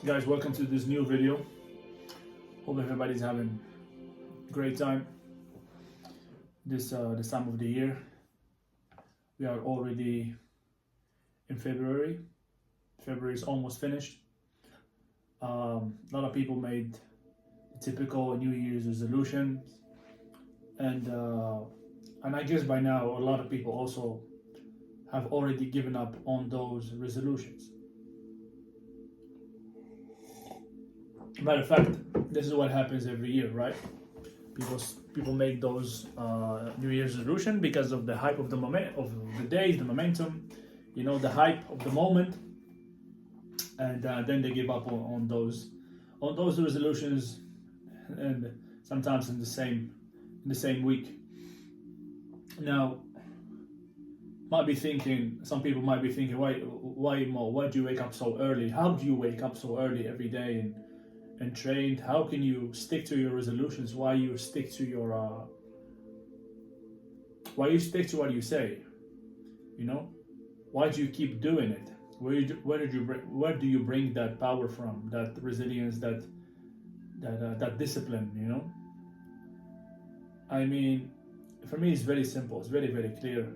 Guys, welcome to this new video. Hope everybody's having a great time this time of the year. We are already in February. February is almost finished. A lot of people made the typical New Year's resolution, and I guess by now a lot of people also have already given up on those resolutions. Matter of fact, this is what happens every year, right? People make those New Year's resolution because of the hype of the moment of the days, the momentum, the hype of the moment, and then they give up on those resolutions, and sometimes in the same week. Now, some people might be thinking, why Mo? Why do you wake up so early? How do you wake up so early every day and train? How can you stick to your resolutions? Why you stick to what you say? Why do you keep doing it? Where do you bring that power from? That resilience, that discipline? I mean, for me, it's very simple. It's very, very clear.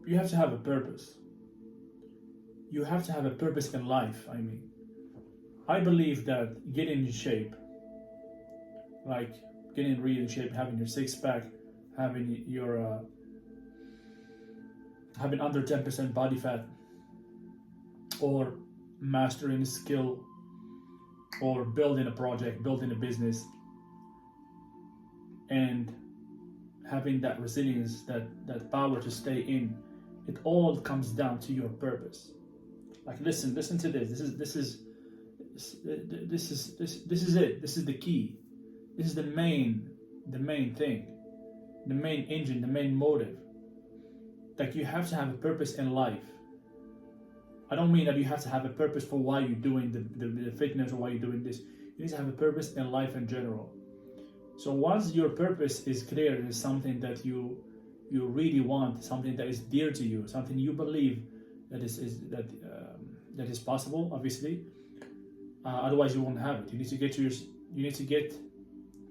You have to have a purpose. You have to have a purpose in life. I believe that getting in shape, like getting really in shape, having your six-pack, having your having under 10% body fat, or mastering a skill, or building a project, building a business, and having that resilience, that power to stay in, it all comes down to your purpose. Like, listen to this. This is it. This is the key. This is the main thing, the main engine, the main motive. Like, you have to have a purpose in life. I don't mean that you have to have a purpose for why you're doing the fitness or why you're doing this. You need to have a purpose in life in general. So once your purpose is clear, and is something that you really want, something that is dear to you, something you believe that is possible, obviously. Otherwise, you won't have it. You need to get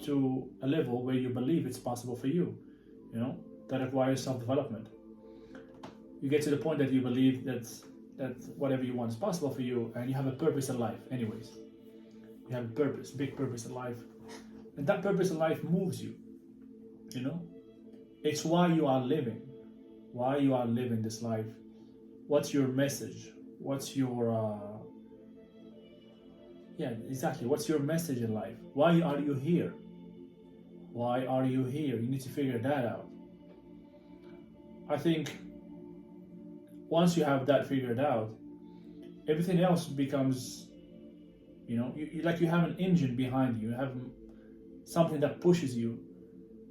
to a level where you believe it's possible for you. That requires self-development. You get to the point that you believe that whatever you want is possible for you, and you have a purpose in life. Anyways, you have a purpose, big purpose in life, and that purpose in life moves you. It's why you are living. Why you are living this life. What's your message? What's your what's your message in life? Why are you here? Why are you here? You need to figure that out. I think once you have that figured out, everything else becomes, you have an engine behind you. You have something that pushes you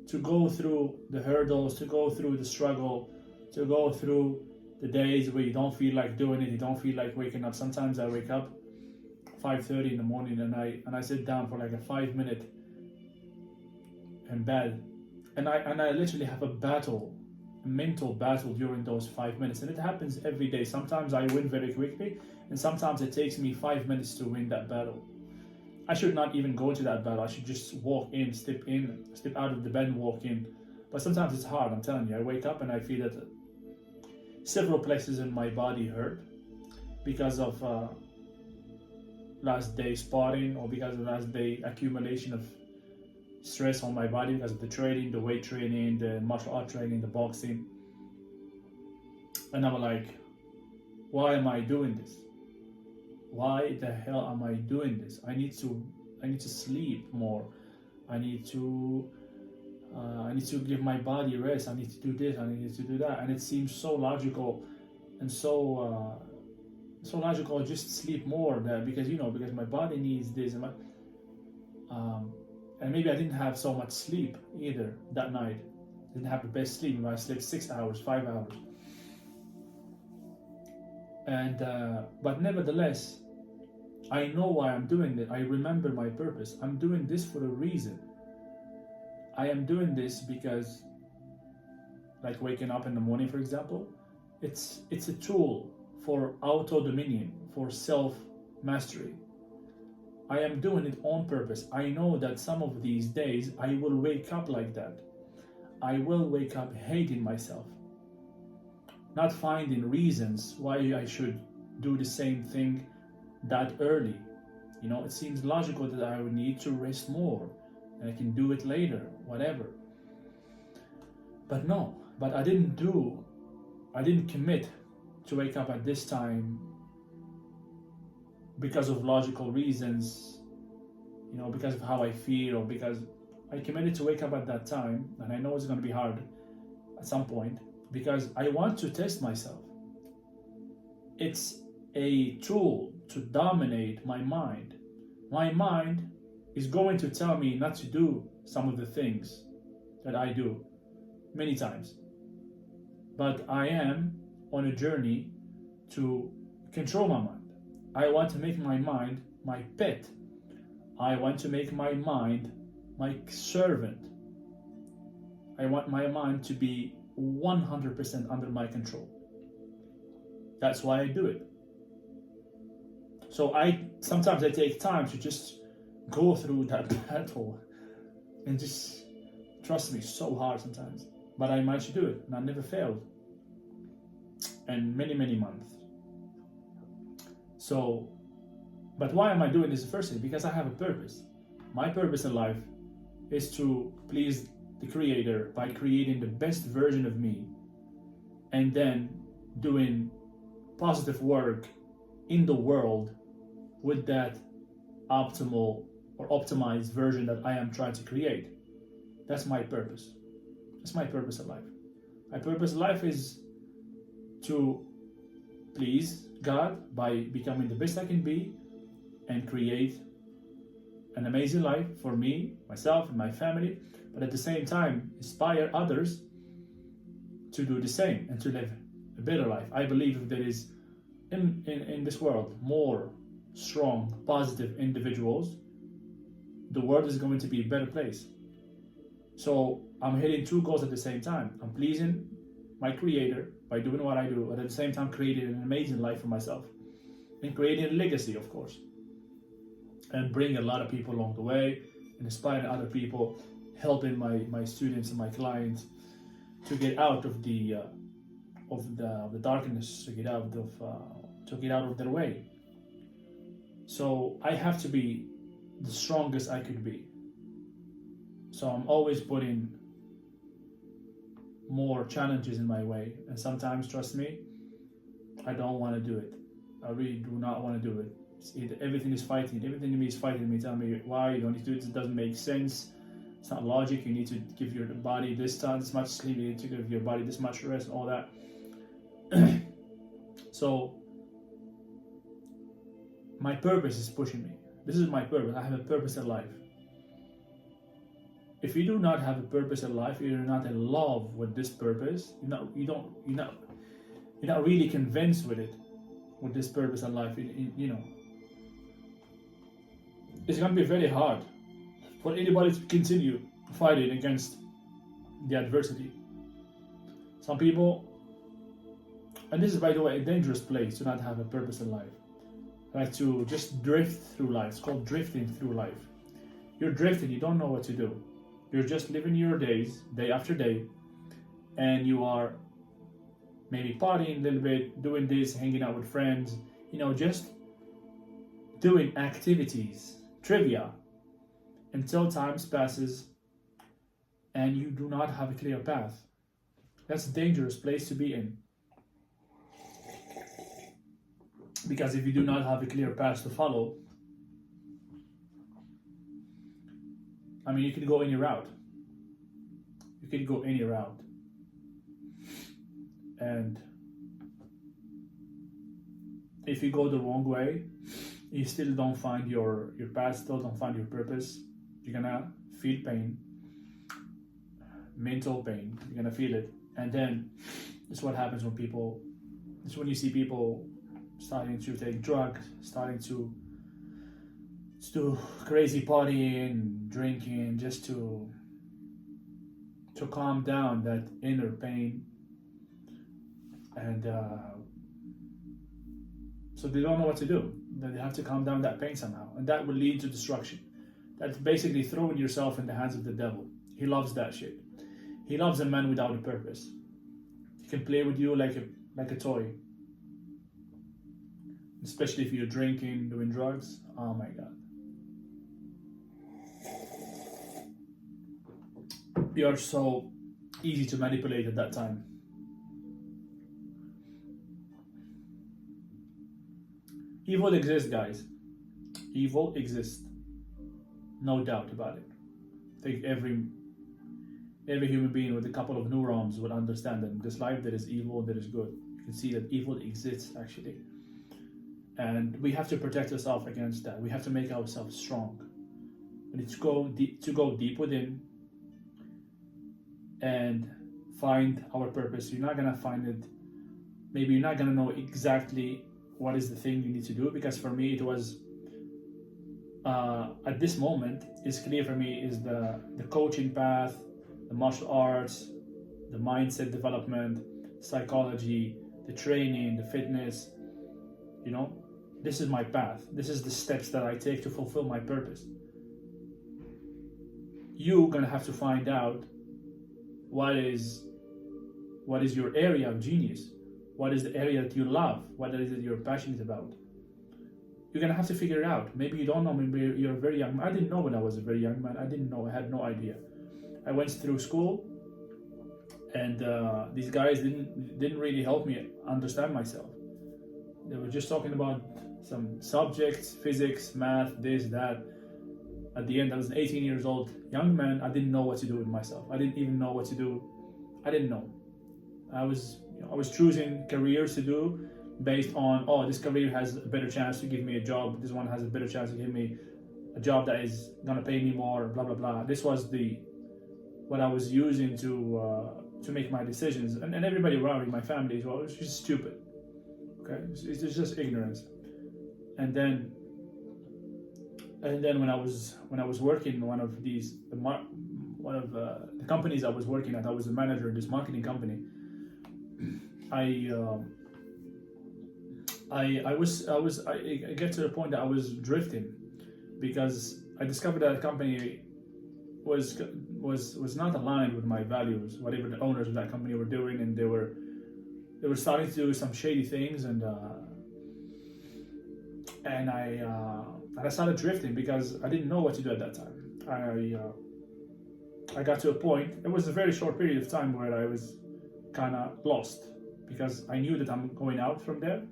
to go through the hurdles, to go through the struggle, to go through the days where you don't feel like doing it, you don't feel like waking up. Sometimes I wake up 5:30 in the morning and I sit down for like a 5-minute in bed, and I literally have a mental battle during those 5 minutes, and it happens every day. Sometimes I win very quickly, and sometimes it takes me 5 minutes to win that battle. I should not even go into that battle. I should just step out of the bed and walk in. But sometimes it's hard, I'm telling you. I wake up and I feel that several places in my body hurt because of last day spotting, or because of last day accumulation of stress on my body because of the training, the weight training, the martial art training, the boxing. And I'm like, why am I doing this? Why the hell am I doing this? I need to sleep more. I need to give my body rest. I need to do this. I need to do that. And it seems so logical, and so logical. Just sleep more, because my body needs this, and maybe I didn't have so much sleep either that night. I didn't have the best sleep. I slept 6 hours, 5 hours, and but nevertheless, I know why I'm doing it. I remember my purpose. I'm doing this for a reason. I am doing this because, like waking up in the morning, for example, it's a tool for auto-dominion, for self-mastery. I am doing it on purpose. I know that some of these days I will wake up like that. I will wake up hating myself, not finding reasons why I should do the same thing that early. It seems logical that I would need to rest more and I can do it later, whatever. But no, I didn't commit to wake up at this time because of logical reasons, because of how I feel, or because I committed to wake up at that time, and I know it's going to be hard at some point, because I want to test myself. It's a tool to dominate my mind. My mind is going to tell me not to do some of the things that I do many times. But I am on a journey to control my mind. I want to make my mind my pet. I want to make my mind my servant. I want my mind to be 100% under my control. That's why I do it. So sometimes I take time to just go through that battle, and just trust me, so hard sometimes. But I managed to do it, and I never failed. And many, many months. So, but why am I doing this in the first place? Because I have a purpose. My purpose in life is to please the Creator by creating the best version of me, and then doing positive work in the world with that optimal or optimized version that I am trying to create. That's my purpose. That's my purpose in life. My purpose in life is to please God by becoming the best I can be and create an amazing life for me, myself, and my family, but at the same time inspire others to do the same and to live a better life. I believe if there is in this world more strong, positive individuals, the world is going to be a better place. So I'm hitting two goals at the same time. I'm pleasing my Creator by doing what I do, but at the same time creating an amazing life for myself and creating a legacy, of course, and bring a lot of people along the way and inspiring other people, helping my students and my clients to get out of the darkness, to get out of their way. So I have to be the strongest I could be. So I'm always putting more challenges in my way, and sometimes, trust me, I don't want to do it. I really do not want to do it. Everything in me is fighting me, telling me why you don't need to do it. It doesn't make sense. It's not logic. You need to give your body this much sleep. You need to give your body this much rest, all that. So my purpose is pushing me. This is my purpose. I have a purpose in life. If you do not have a purpose in life, you're not in love with this purpose. You're not really convinced with it, with this purpose in life. It's going to be very hard for anybody to continue fighting against the adversity. Some people, and this is, by the way, a dangerous place to not have a purpose in life, like to just drift through life. It's called drifting through life. You're drifting, you don't know what to do. You're just living your days, day after day, and you are maybe partying a little bit, doing this, hanging out with friends, just doing activities, trivia, until time passes and you do not have a clear path. That's a dangerous place to be in. Because if you do not have a clear path to follow, you can go any route. You can go any route. And if you go the wrong way, you still don't find your path, still don't find your purpose, you're gonna feel pain, mental pain, you're gonna feel it. And then this is what happens when you see people starting to take drugs, starting to do crazy partying, drinking, just to calm down that inner pain. And So they don't know what to do. Then they have to calm down that pain somehow, and that will lead to destruction. That's basically throwing yourself in the hands of the devil. He loves that shit. He loves a man without a purpose. He can play with you like a toy. Especially if you're drinking, doing drugs. Oh my God. You are so easy to manipulate at that time. Evil exists, guys. Evil exists. No doubt about it. I think every human being with a couple of neurons would understand that in this life there is evil, there is good. You can see that evil exists actually. And we have to protect ourselves against that. We have to make ourselves strong. We need to go deep within and find our purpose. You're not gonna find it. Maybe you're not gonna know exactly what is the thing you need to do, because for me it was at this moment it's clear for me is the coaching path, the martial arts, the mindset development, psychology, the training, the fitness. You know, this is my path. This is the steps that I take to fulfill my purpose. You're gonna have to find out what is your area of genius. What is the area that you love? What is it you're passionate about? You're gonna have to figure it out. Maybe you don't know. Maybe you're very young. I didn't know when I was a very young man. I didn't know. I had no idea. I went through school, and these guys didn't really help me understand myself. They were just talking about some subjects, physics, math, this, that. At the end, I was an 18 years old young man. I didn't know what to do with myself. I didn't even know what to do. I didn't know. I was choosing careers to do based on, oh, this career has a better chance to give me a job. This one has a better chance to give me a job that is gonna pay me more. Blah blah blah. This was what I was using to make my decisions, and everybody around me, my family as well. It was just stupid. Okay, it's just ignorance. And then when I was working in one of the companies I was working at, I was a manager in this marketing company. I get to the point that I was drifting, because I discovered that the company was not aligned with my values, whatever the owners of that company were doing, and they were starting to do some shady things, and I started drifting because I didn't know what to do at that time. I got to a point. It was a very short period of time where I was kind of lost, because I knew that I'm going out from there,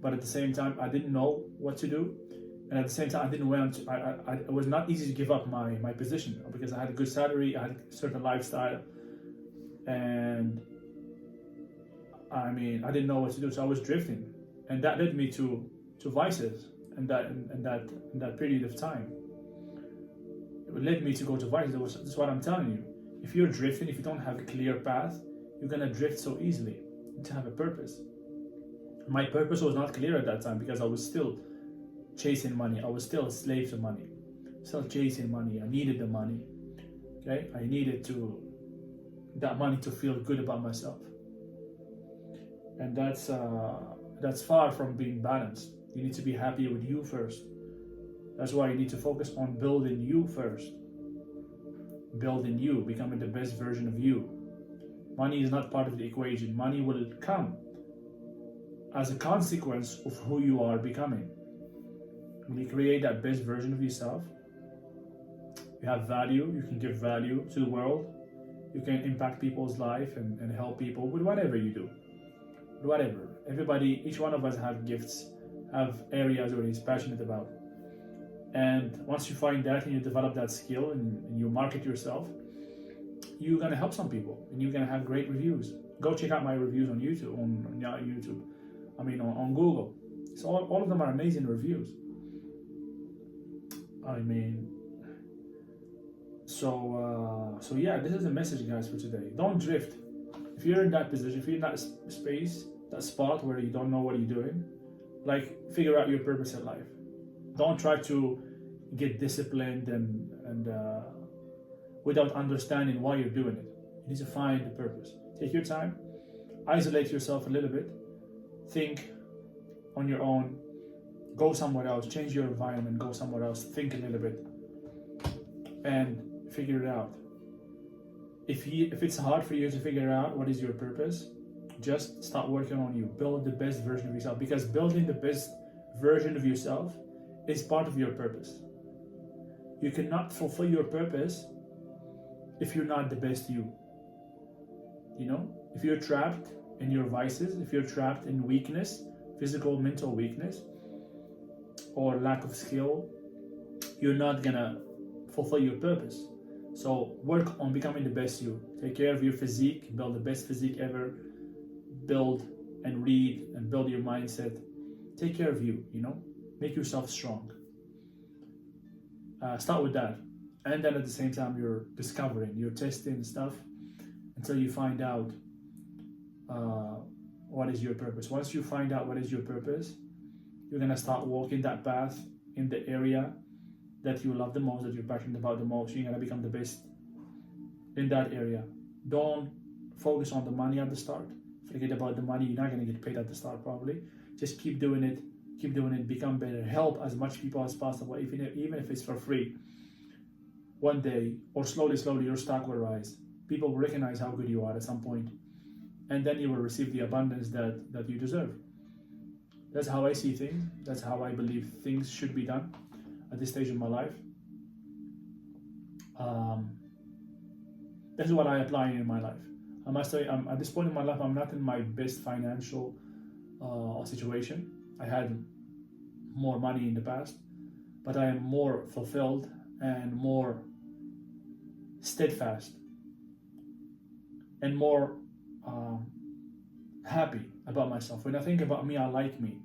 but at the same time I didn't know what to do, and at the same time I didn't want to. It was not easy to give up my position, because I had a good salary, I had a certain lifestyle, and I didn't know what to do, so I was drifting, and that led me to vices. In that period of time, it led me to go to vices. That's what I'm telling you. If you're drifting, if you don't have a clear path, you're gonna drift so easily. You need to have a purpose. My purpose was not clear at that time, because I was still chasing money. I was still a slave to money, still chasing money. I needed the money. Okay, I needed that money to feel good about myself, and that's far from being balanced. You need to be happy with you first. That's why you need to focus on building you first. Building you, becoming the best version of you. Money is not part of the equation. Money will come as a consequence of who you are becoming. When you create that best version of yourself, you have value, you can give value to the world, you can impact people's life and help people with whatever you do. Whatever. Everybody, each one of us have gifts, have areas where he's passionate about. And once you find that and you develop that skill and you market yourself, you're gonna help some people and you're gonna have great reviews. Go check out my reviews on YouTube, on Google. So all of them are amazing reviews. So yeah, this is the message, guys, for today. Don't drift. If you're in that position, if you're in that space, that spot where you don't know what you're doing, figure out your purpose in life. Don't try to get disciplined and without understanding why you're doing it. You need to find the purpose. Take your time, isolate yourself a little bit, think, on your own, go somewhere else, change your environment, go somewhere else, think a little bit, and figure it out. If it's hard for you to figure out what is your purpose, just start working on you. Build the best version of yourself, because building the best version of yourself is part of your purpose. You cannot fulfill your purpose if you're not the best you. You know, if you're trapped in your vices, if you're trapped in weakness, physical, mental weakness, or lack of skill, you're not gonna fulfill your purpose. So work on becoming the best you. Take care of your physique, build the best physique ever, build and read and build your mindset. Take care of you, you know, make yourself strong. Start with that. And then at the same time, you're discovering, you're testing stuff until you find out what is your purpose. Once you find out what is your purpose, you're gonna start walking that path in the area that you love the most, that you're passionate about the most. You're gonna become the best in that area. Don't focus on the money at the start. Forget about the money. You're not gonna get paid at the start probably. Just keep doing it, become better, help as much people as possible, even if it's for free. One day, or slowly, your stock will rise. People will recognize how good you are at some point, and then you will receive the abundance that you deserve. That's how I see things. That's how I believe things should be done at this stage of my life. This is what I apply in my life. I must say, at this point in my life, I'm not in my best financial situation. I had more money in the past, but I am more fulfilled and more steadfast and more happy about myself. When I think about me, I like me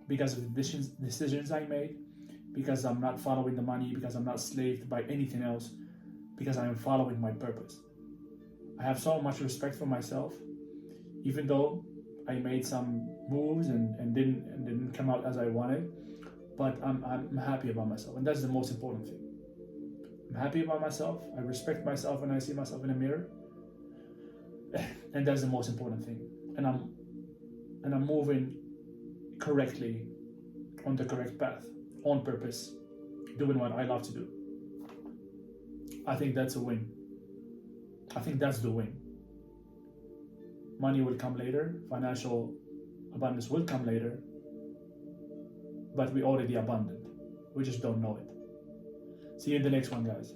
because of the decisions I made, because I'm not following the money, because I'm not slaved by anything else, because I am following my purpose. I have so much respect for myself, even though I made some moves and didn't come out as I wanted, but I'm happy about myself, and that's the most important thing. I'm happy about myself. I respect myself when I see myself in the mirror, and that's the most important thing. And I'm moving correctly on the correct path, on purpose, doing what I love to do. I think that's a win. I think that's the win. Money will come later, financial abundance will come later, but we're already abundant. We just don't know it. See you in the next one, guys.